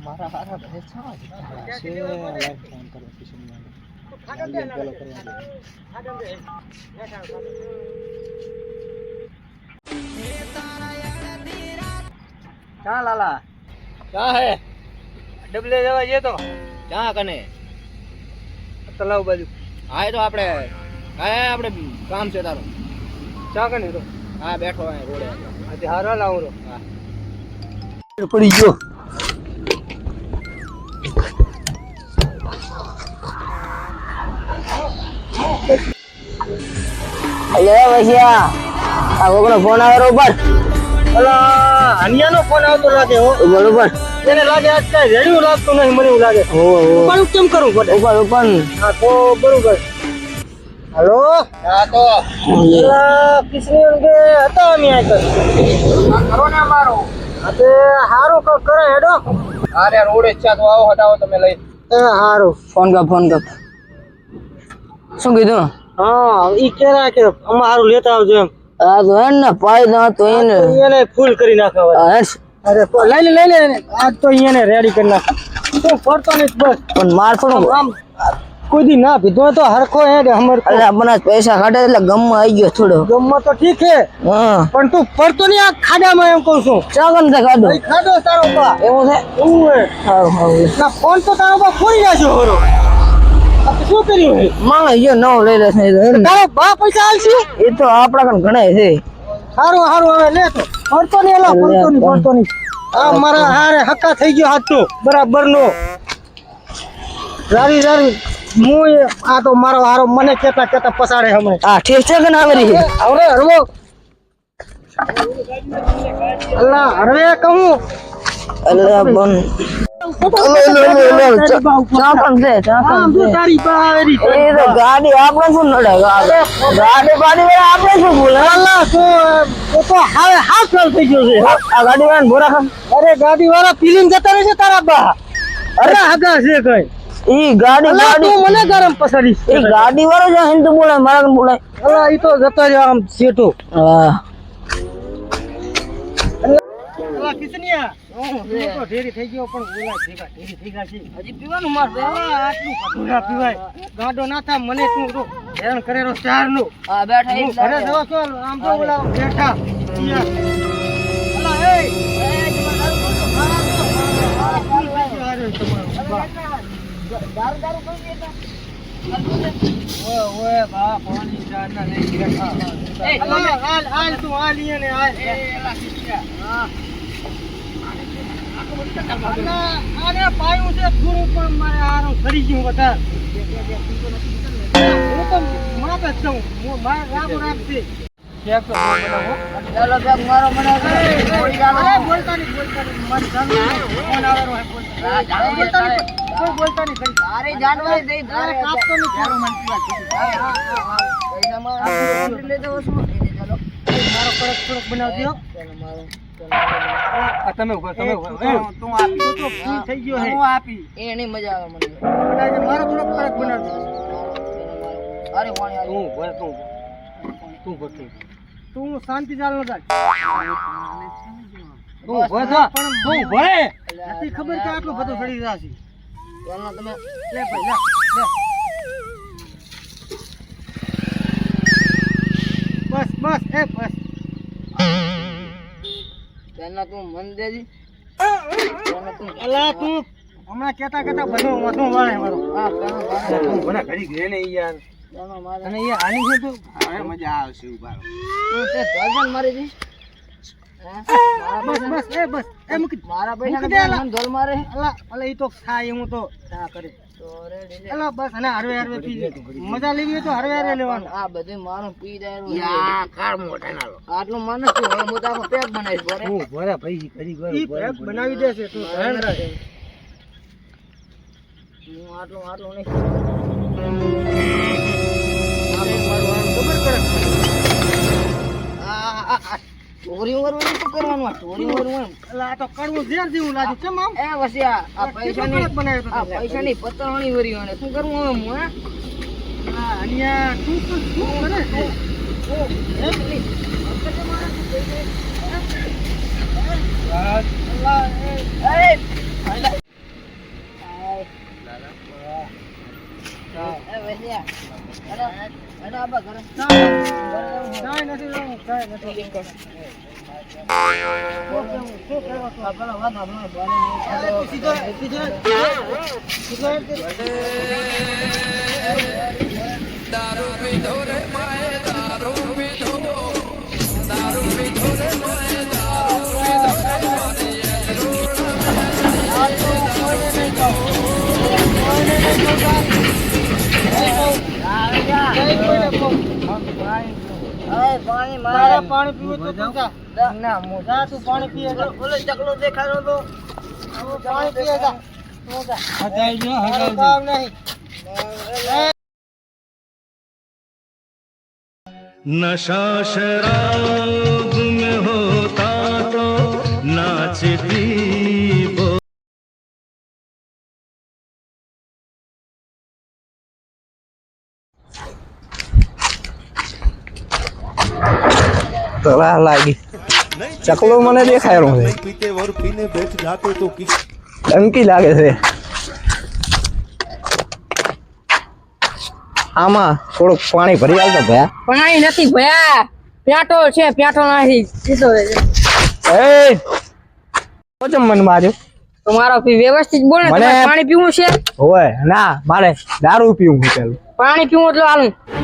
મારા હારા ભે છા છે લાઈવ ફોન કરો કિશન ને ફોલો કરવા દે क्या लाला क्या है डबले जवा ये तो क्या कने तलाव बाजू आए तो આપણે કામ છે તારો ચા કને તો હા બેઠો આ રોડે આજે હારા લાવો રો હા પડી ગયો અલે વસિયા આ કોકનો ફોન આવ્યો ઉપર અલા અનિયાનો ફોન આવતો લાગે હો બરોબર એને લાગે આજ કઈ રેડિયો લાગતો નહીં મને એવું લાગે હો ઉપર કેમ કરું પડે ઉપર હા તો બરોબર हेलो હા તો અલા કિસની કે હતા અમે આ કરો ને મારો અતે હારો કરે હેડો અરે રોડે છે તો આવો હટાવો તમે લઈ એ હારો ફોન કર શું કીધું હા ઈ કેરા કે અમારું લેતા આવજો એમ આ તો એને પાઈ દો તો એને ફૂલ કરી નાખવા અરે લઈ લે આજ તો એને રેડી કરી નાખ તું પડતો નહીં બસ પણ માર થોડું આમ કોઈ દી ના પીધો તો હરખો હે કે હમર અરે આપણા પૈસા કાઢે એટલે ગમમાં આવી ગયો થોડો ગમમાં તો ઠીક હે હા પણ તું પડતો નહીં આ ખાડામાં એમ કહું છું ચાગન તે કાઢો ભાઈ ખાડો તારો બા એવું છે એવું હે હા ના ફોન તો તારો બા ખોઈ નાખ્યો હોરો આ તો શું કર્યું હે માંગે જો નવ લઈ લે છે તારો બા પૈસા આલશે એ તો આપણા કન ઘણા છે હારું હવે લે તો પડતો નહીં એલા પડતો નહીં આ મારા હારે હક્કા થઈ ગયો હાથ તો બરાબર નો રારી હું આ તો મારો હારો મને કેતા પસાડે હમણે હા ઠીક છે કે ના વરી આવરે હરવો અલ્લા હરવે કહું અલ્લા બન ચાકન છે તારી બા આવેરી એ તો ગાડી આપણે શું નડે ગાડી વાળા આપણે શું બોલે અલ્લા તો હવે હાફ ફેલ થઈ ગયો છે આ ગાડી વાળા ભોરા ખા અરે ગાડી વાળા પીલીન જતા રહેશે તારા બા અરે હગા છે કઈ ઈ ગાડી તું મને ગરમ પસાડી એ ગાડી વાળો જો હિન્દુ બોલે મારા કન બોલે અલ્લા ઈ તો જતો રહ્યો આમ સેટો હા અલ્લા કિસનિયા હું તો ઢેરી થઈ ગયો પણ ઓલા ભેગા ઢેરી થઈ ગયા છે હજી પીવાનું માર આટલું બધું ના પીવાય ગાડો ના થા મને તું હેરાન કરેલો ચાર નું હા બેઠા હું ઘરે જવા છો આમ તો ઓલા બેઠા અલ્લા એ ઓય બા પાણી ચાર ના લઈ ગયા એ હાલ તું હાલ ઈને હાલ એલા કિસનિયા હા આને પાયું છે થોડું પણ મારે આરો ફરી ગયું વધાર હું તો માપે જ છું મારે રાબો રાખશે કેક તો બનાવો ચાલો બેગ મારો મને થોડી ગાલો બોલતા નહીં મારી જાન ફોન આવેલો હે બોલતા કોઈ બોલતા નહીં ખરી તારે જાનવાય દે તારે કાપતો નહીં તારું મન પીવા હા પૈસા માં લે દો શું ચાલો મારો કડક બનાવ દો ચાલો મારો તમે ઉપર તું આપી તો ફૂલ થઈ ગયો હે હું આપી એ નહીં મજા આવે મને બનાવજે મારો થોડો કડક બનાવ દે અરે વાણી તું ભર તું શાંતિ ચાલ ન થાય તું ભર પણ તું ભરે નથી ખબર કે આટલું બધું ચડી જશે ચાલના તમે લે ભાઈ લે બસ એ બસ ચાલના તું મન દેજી ચાલના તું અલા તું હમણાં કેતા બધું વધુ વાળે મારો હા ચાલના તું ભલે ઘડી ઘરે ને યાર ચાલના મારે અને યાર આની છે તો હવે મજા આવશે ઉભા તું તે ચાલન મારી દી બસ એ મૂકી મારા મૂકી દે પૈસા અલા. મન ધોલ મારે અલા ઈ તો થાય હું તો ના કરે તો રેડી લે અલા બસ અને હરવે પી મજા લેવી હોય તો હરવે લેવાનું આ બધું મારું પી જાય યા કાર મોટા નાલો આટલું મન નથી હવે હું તો આખો પેક બનાવીશ બોરે હું ભરે ભાઈ કરી ગયો ઈ પેક બનાવી દેશે તું ધ્યાન રાખે હું આટલું નહીં ખબર કરે ચોરી કરવાનું શું કરવાનું આ ચોરી કરવાનું અલા આ તો કડવું ઝેર જેવું લાગે કેમ આમ એ વસિયા આ પૈસાની બનાવ્યો તો આ પૈસાની પતરણી વરી અને શું કરવું હવે હું હે હા અનિયા તું શું કરે એ પાણી પીવું તો ના મોજા તું પાણી પીએ ઓલો ચકલો દેખાડો તો પાણી પીએ જા હજાઈ જો હજાઈ કામ નહીં नशा शराब में होता तो नाचती वो તલા લાગી ચકલો મને દેખાય રહ્યો છે पीते और पीने बैठ जाते तो किस ધમકી લાગે છે આમાં થોડુંક પાણી ભરી આવતો ભયા પાણી નથી ભયા પેટ્રોલ છે પેટ્રોલ નથી સીધો એ કોચમ મન માર્યો તમારો વ્યવસ્થિત બોલ ને મને- તમારે પાણી પીવું છે હોય ના મારે દારૂ પીવું છે પેલું પાણી પીવું એટલે હાલું